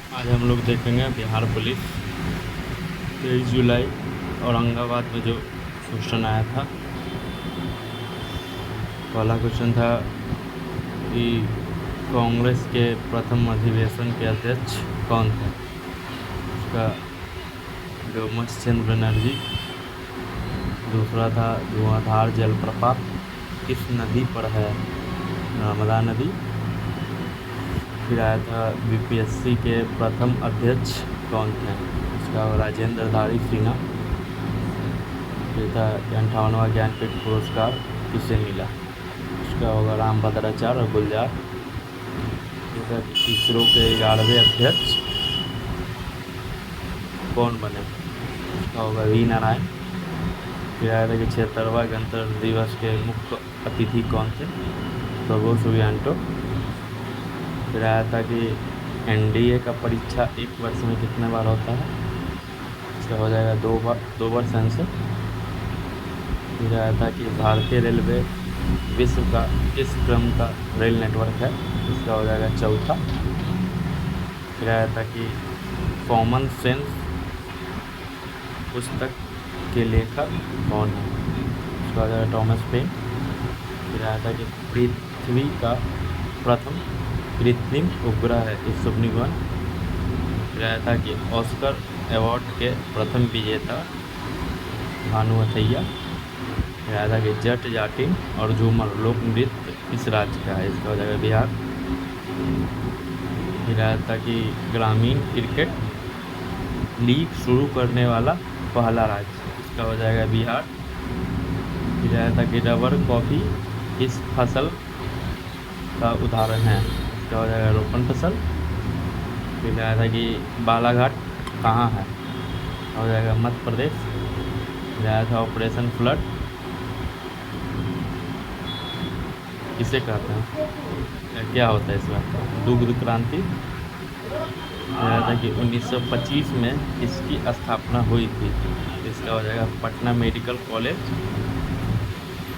आज हम लोग देखेंगे बिहार पुलिस 23 जुलाई औरंगाबाद में जो क्वेश्चन आया था। पहला क्वेश्चन था कि कांग्रेस के प्रथम अधिवेशन के अध्यक्ष कौन थे। उसका व्योमकेश चंद्र बनर्जी। दूसरा था धुआंधार जलप्रपात किस नदी पर है, नर्मदा नदी। फिर आया था बीपीएससी के प्रथम अध्यक्ष कौन थे, उसका राजेंद्रधारी सिन्हा। फिर था 58वां ज्ञानपीठ पुरस्कार किसे मिला, उसका होगा रामभद्राचार्य और गुलजार। फिर इसरो के 11वें अध्यक्ष कौन बने, उसका होगा वी नारायण। फिर आया था कि 76वां गणतंत्र दिवस के मुख्य अतिथि कौन थे, प्रभु सुबियांटो। फिर आया था कि एनडीए का परीक्षा एक वर्ष में कितने बार होता है, इसका हो जाएगा 2 बार सेंसर। फिर आया था कि भारतीय रेलवे विश्व का किस क्रम का रेल नेटवर्क है, इसका हो जाएगा चौथा। फिर आया था कि कॉमन सेंस पुस्तक के लेखक कौन है, उसका हो जाएगा टॉमस पेन। फिर आया था कि पृथ्वी का प्रथम कृत्रिम उपग्रह है स्पुतनिक 1। फिर आया था कि ऑस्कर अवार्ड के प्रथम विजेता भानु अथैया। फिर आया था कि जट जाटिन और झूमर लोक नृत्य किस राज्य का है, इसका हो जाएगा बिहार। फिर आया था कि ग्रामीण क्रिकेट लीग शुरू करने वाला पहला राज्य, इसका हो जाएगा बिहार। फिर आया था कि रबर कॉफ़ी किस फसल का उदाहरण है, इसका हो जाएगा रोपण फसल। फिर आया था कि बालाघाट कहाँ है, हो जाएगा मध्य प्रदेश। फिर आया था ऑपरेशन फ्लड किसे कहते हैं, क्या होता है इसमें, दुग्ध क्रांति। आया था कि 1925 में इसकी स्थापना हुई थी, इसका हो जाएगा पटना मेडिकल कॉलेज।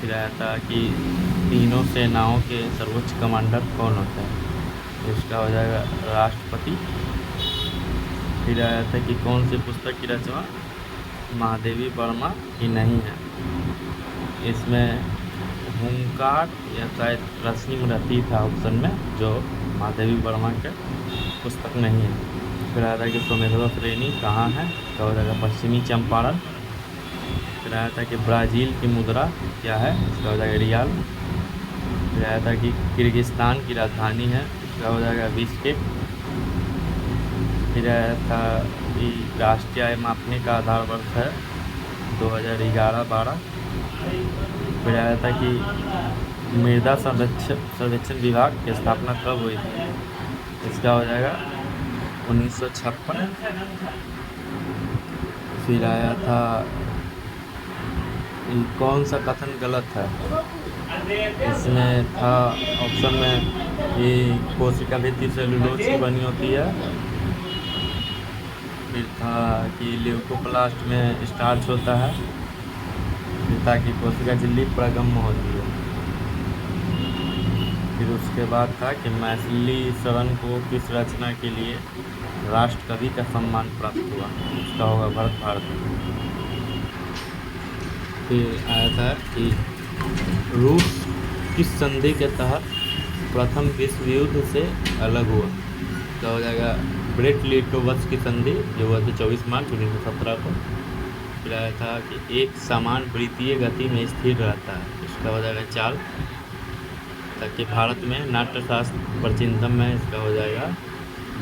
फिर आया था कि तीनों सेनाओं के सर्वोच्च कमांडर कौन होता है, इसका हो जाएगा राष्ट्रपति। फिर आया था कि कौन सी पुस्तक की रचना महादेवी वर्मा की नहीं है, इसमें हुंकार या शायद रश्मि रति था ऑप्शन में, जो महादेवी वर्मा के पुस्तक नहीं है। फिर आया था कि सोमेश्वर श्रेणी कहाँ है, तो हो जाएगा पश्चिमी चंपारण। फिर आया था कि ब्राज़ील की मुद्रा क्या है, इसका हो जाएगा रियाल। फिर आया था कि किर्गिस्तान की राजधानी है, इसका हो जाएगा बिश्केक। फिर आया था कि राष्ट्रीय आय मापने का आधार वर्ष है 2011-12। फिर आया था कि मृदा सर्वेक्षण विभाग की स्थापना कब हुई थी, इसका हो जाएगा 1956। फिर आया था कौन सा कथन गलत है, इसमें था ऑप्शन में कि कोशिका भित्ति सेलुलोज की बनी होती है। फिर था कि ल्यूकोप्लास्ट में स्टार्च होता है, फिर ताकि कोशिका झिल्ली प्रगम्य होती है। फिर उसके बाद था कि मैथिली शरण को किस रचना के लिए राष्ट्रकवि का सम्मान प्राप्त हुआ, इसका होगा भरत भारती। फिर आया था कि रूस किस संधि के तहत प्रथम विश्व युद्ध से अलग हुआ, तो हो जाएगा ब्रेट लिटोवस्की की संधि, जो हुआ था 24 मार्च 1917 को। फिर आया था कि एक समान वृत्तीय गति में स्थिर रहता है, इसका हो जाएगा चाल। ताकि भारत में नाट्यशास्त्र प्राचीनतम है, इसका हो जाएगा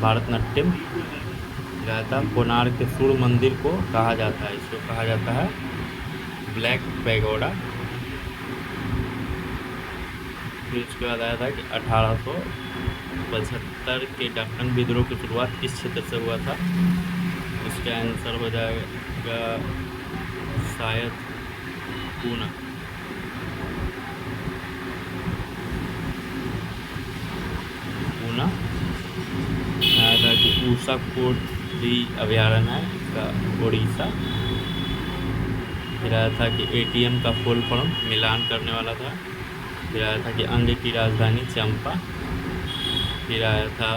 भारतनाट्यम। फिर आया था कोणार्क के सूर्य मंदिर को कहा जाता है, इसको कहा जाता है ब्लैक पैगोडा। फिर उसके बाद आया था कि 1875 के दक्कन विद्रोह की शुरुआत किस क्षेत्र से हुआ था, इसका आंसर हो जाएगा शायद पूना। आया था कि ऊषा कोटली अभयारण्य है, इसका उड़ीसा। फिर आया था कि एटीएम का फुल फॉर्म मिलान करने वाला था। फिर आया था कि अंग की राजधानी चंपा। फिर आया था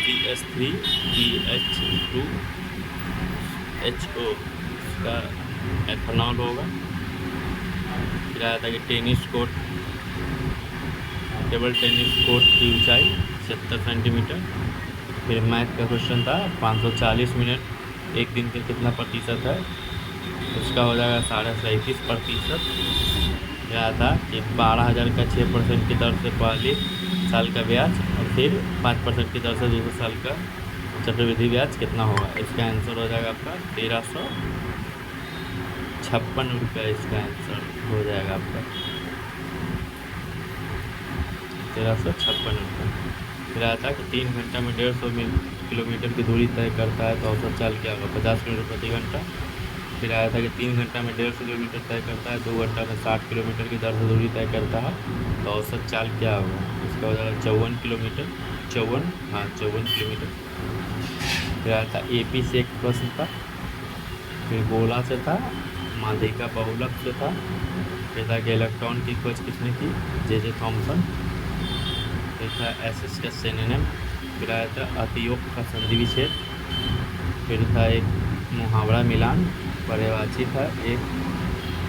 CH3PH2HO, इसका एथेनॉल होगा। फिर आया था कि टेबल टेनिस कोर्ट की ऊंचाई 70 सेंटीमीटर। फिर मैथ का क्वेश्चन था 540 मिनट एक दिन के कितना प्रतिशत है, उसका हो जाएगा 37.5%। यह था कि 12,000 का 6% की दर से पहले साल का ब्याज और फिर 5% की दर से दूसरे साल का चक्रवृद्धि ब्याज कितना होगा। इसका आंसर हो जाएगा आपका 1356 रुपये। इसका आंसर हो जाएगा आपका 1356 रुपये। फिर आता है कि 3 घंटा में 150 किलोमीटर की दूरी तय करता है तो औसत चाल क्या होगा, 50 किलोमीटर प्रति घंटा। फिर आया था कि 3 घंटा में 150 किलोमीटर तय करता है, 2 घंटा में 60 किलोमीटर की दर से दूरी तय करता है तो औसत चाल क्या होगा। इसका हो जाएगा 54 किलोमीटर। 54 किलोमीटर। फिर आया था AP से एक प्रश्न था, फिर गोला से था, माध्यिका बहुलक से था। फिर था कि इलेक्ट्रॉन की खोज किसने की, J.J. थॉमसन। फिर था एसिस का सिनोनिम। फिर आया था अतियोग का संधि विच्छेद। फिर था एक मुहावरा मिलान, पर्यायवाची था एक।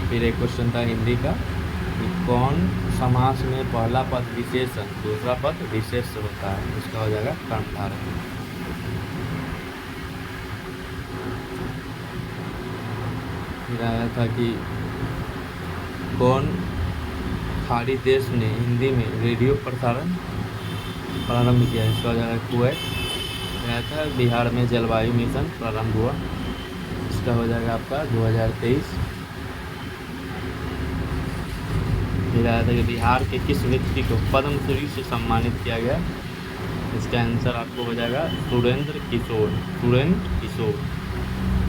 फिर एक क्वेश्चन था हिंदी का कि कौन समास में पहला पद विशेषण दूसरा पद विशेष होता है, उसका हो जाएगा कर्मधारय। फिर आया था कि कौन खाड़ी देश ने हिंदी में रेडियो प्रसारण प्रारंभ किया, इसका हो जाएगा कुवैत। आया था बिहार में जलवायु मिशन प्रारंभ हुआ, इसका हो जाएगा आपका 2023। फिर आया था कि बिहार के किस व्यक्ति को पद्मश्री से सम्मानित किया गया, इसका आंसर आपको हो जाएगा सुरेंद्र किशोर।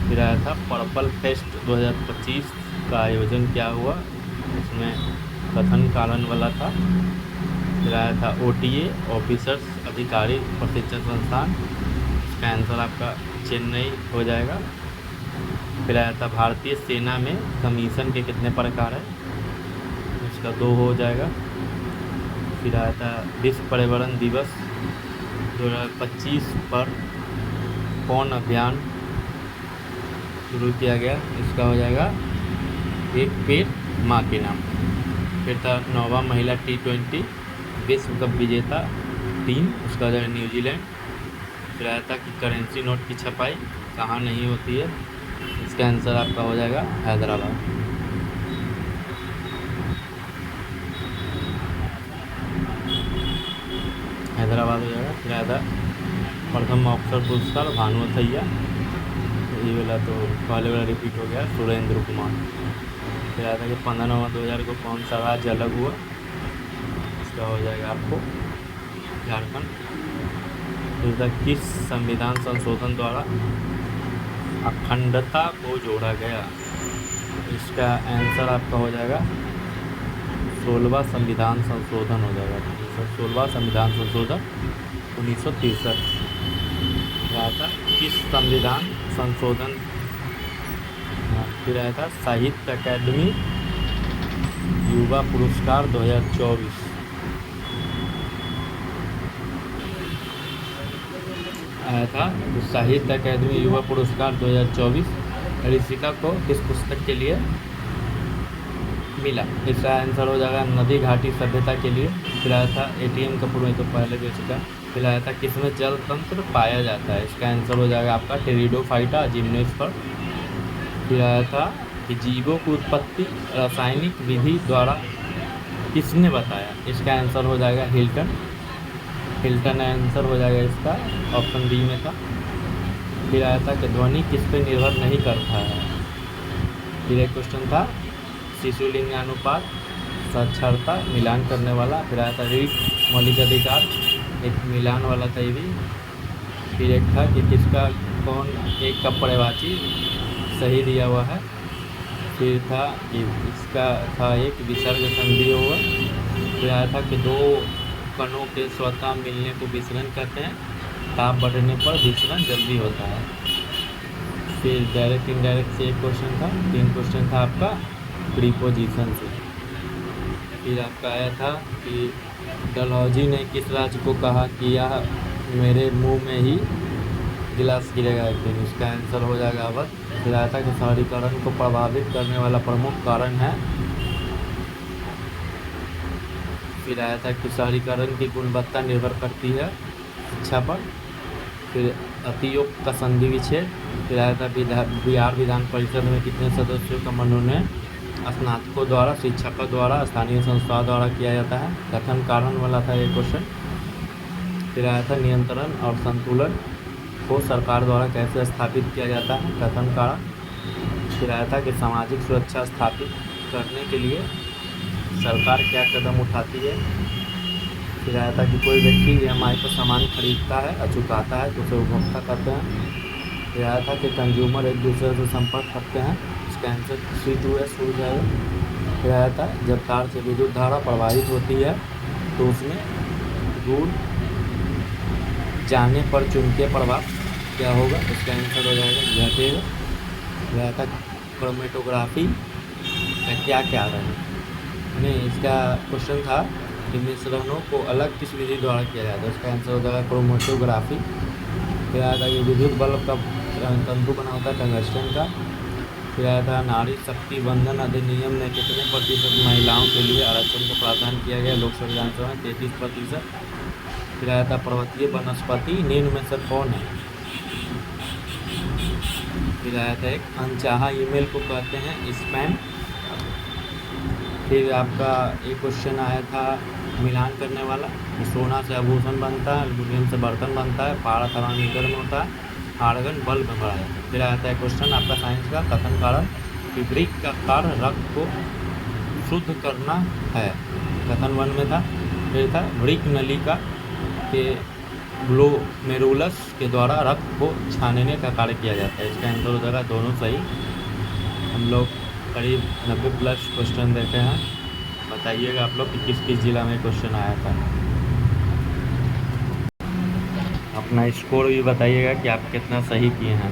फिर आया था पर्पल फेस्ट 2025 का आयोजन क्या हुआ, इसमें कथन कारण वाला था। फिर आया था OTA ऑफिसर्स अधिकारी प्रशिक्षण संस्थान, इसका आंसर आपका चेन्नई हो जाएगा। फिर आया था भारतीय सेना में कमीशन के कितने प्रकार है, इसका 2 हो जाएगा। फिर आया था विश्व पर्यावरण दिवस 2025 पर कौन अभियान शुरू किया गया, इसका हो जाएगा एक पेड़ माँ के नाम। फिर था 9वां महिला T20 विश्व कप विजेता टीम, उसका हो जाएगा न्यूजीलैंड। फिर आया था कि करेंसी नोट की छपाई कहाँ नहीं होती है, इसका आंसर आपका हो जाएगा हैदराबाद। हैदराबाद हो जाएगा। फिर आया था प्रथम अवसर पुरस्कार भानुमथैया, ये वाला तो पहले वाला रिपीट हो गया, सुरेंद्र कुमार। फिर आया था कि 15 नवंबर 2000 को कौन सा राज्य अलग हुआ, इसका हो जाएगा आपको झारखंड। फिर था किस संविधान संशोधन द्वारा अखंडता को जोड़ा गया, इसका आंसर आपका हो जाएगा 16वां संविधान संशोधन हो जाएगा। 16वां संविधान संशोधन 1963। आया था किस संविधान संशोधन। फिर आया था साहित्य अकादमी युवा पुरस्कार 2024। आया था साहित्य अकादमी युवा पुरस्कार 2024 ऋषिका को किस पुस्तक के लिए मिला, इसका आंसर हो जाएगा नदी घाटी सभ्यता के लिए। फिर आया था ATM कपूर में तो पहले भी हो चुका। फिर आया था किसमें जल तंत्र पाया जाता है, इसका आंसर हो जाएगा आपका टेरिडोफाइटा जिम्नोस्पर्म। फिर आया था कि जीवों की उत्पत्ति रासायनिक विधि द्वारा किसने बताया, इसका आंसर हो जाएगा हिल्टन आंसर हो जाएगा इसका, ऑप्शन D में था। फिर आया था कि ध्वनि किस पे निर्भर नहीं करता है। फिर एक क्वेश्चन था शिशु लिंगानुपात साक्षरता मिलान करने वाला। फिर आया था रीट मौलिक अधिकार, एक मिलान वाला था ये भी। फिर एक था कि किसका कौन एक का पर्यायवाची सही दिया हुआ है। फिर था कि इसका था एक विसर्ग संधि हुआ। फिर आया था कि 2 कणों के स्वतः मिलने को विसरण कहते हैं, ताप बढ़ने पर विसरण जल्दी होता है। फिर डायरेक्ट इनडायरेक्ट से एक क्वेश्चन था। 3 क्वेश्चन था आपका प्रीपोजिशन से। फिर आपका आया था कि डलहौजी ने किस राज्य को कहा कि यह मेरे मुंह में ही गिलास गिरेगा एक दिन, इसका आंसर हो जाएगा अवध। फिर आया था कि शहरीकरण को प्रभावित करने वाला प्रमुख कारण है। फिर आया था कि शहरीकरण की गुणवत्ता निर्भर करती है शिक्षा पर। फिर अतियोग का संधि विच्छेद। फिर आया था बिहार विधान परिषद में कितने सदस्यों का मनोनयन स्नातकों द्वारा, शिक्षकों द्वारा, स्थानीय संस्थाओं द्वारा किया जाता है। कथन कारण वाला था ये क्वेश्चन। फिर आया था नियंत्रण और संतुलन को सरकार द्वारा कैसे स्थापित किया जाता है, कथन कारण। फिर आया था कि सामाजिक सुरक्षा स्थापित करने के लिए सरकार क्या कदम उठाती है। फिर आया था कि कोई व्यक्ति EMI पर सामान खरीदता है और चुकाता है तो उसे उपभोक्ता कहते हैं। फिर आया था कि कंज्यूमर एक दूसरे से संपर्क करते हैं, इसका आंसर C2S हो जाएगा। फिर आया था जब तार से विद्युत धारा प्रवाहित होती है तो उसमें दूर जाने पर चुंबकीय प्रभाव क्या होगा, इसका आंसर हो जाएगा घटेगा। फिर आया था क्रोमेटोग्राफी का क्या कारण है, नहीं इसका क्वेश्चन था कि मिश्रणों को अलग किस विधि द्वारा किया जाता है, इसका आंसर हो जाएगा क्रोमेटोग्राफी। फिर आया था कि विद्युत बल्ब का तंतु बना होता है टंगस्टन का। फिर आया था नारी शक्ति बंधन अधिनियम में कितने प्रतिशत महिलाओं के लिए आरक्षण का प्रावधान किया गया, लोकसभा विधानसभा में 33%। फिर आया था पर्वतीय वनस्पति निम्न में से कौन है। फिर आया था एक अनचाहा ईमेल को कहते हैं स्पैम। फिर आपका एक क्वेश्चन आया था मिलान करने वाला, सोना से आभूषण बनता है, एल्युमिनियम से बर्तन बनता है, पारा थर्मामीटर में होता है, आर्गन बल्ब में बढ़ा जाता है। फिर आता है क्वेश्चन आपका साइंस का कथन कारण कि वृक्क का कार्य रक्त को शुद्ध करना है, कथन 1 में था। फिर था वृक्क नलिका के ग्लोमेरुलस के द्वारा रक्त को छानने का कार्य किया जाता है, इसका आंसर हो जाएगा दोनों सही। हम लोग करीब 90+ क्वेश्चन देखे हैं, बताइएगा आप लोग कि किस किस जिला में क्वेश्चन आया था। अपना स्कोर भी बताइएगा कि आप कितना सही किए हैं।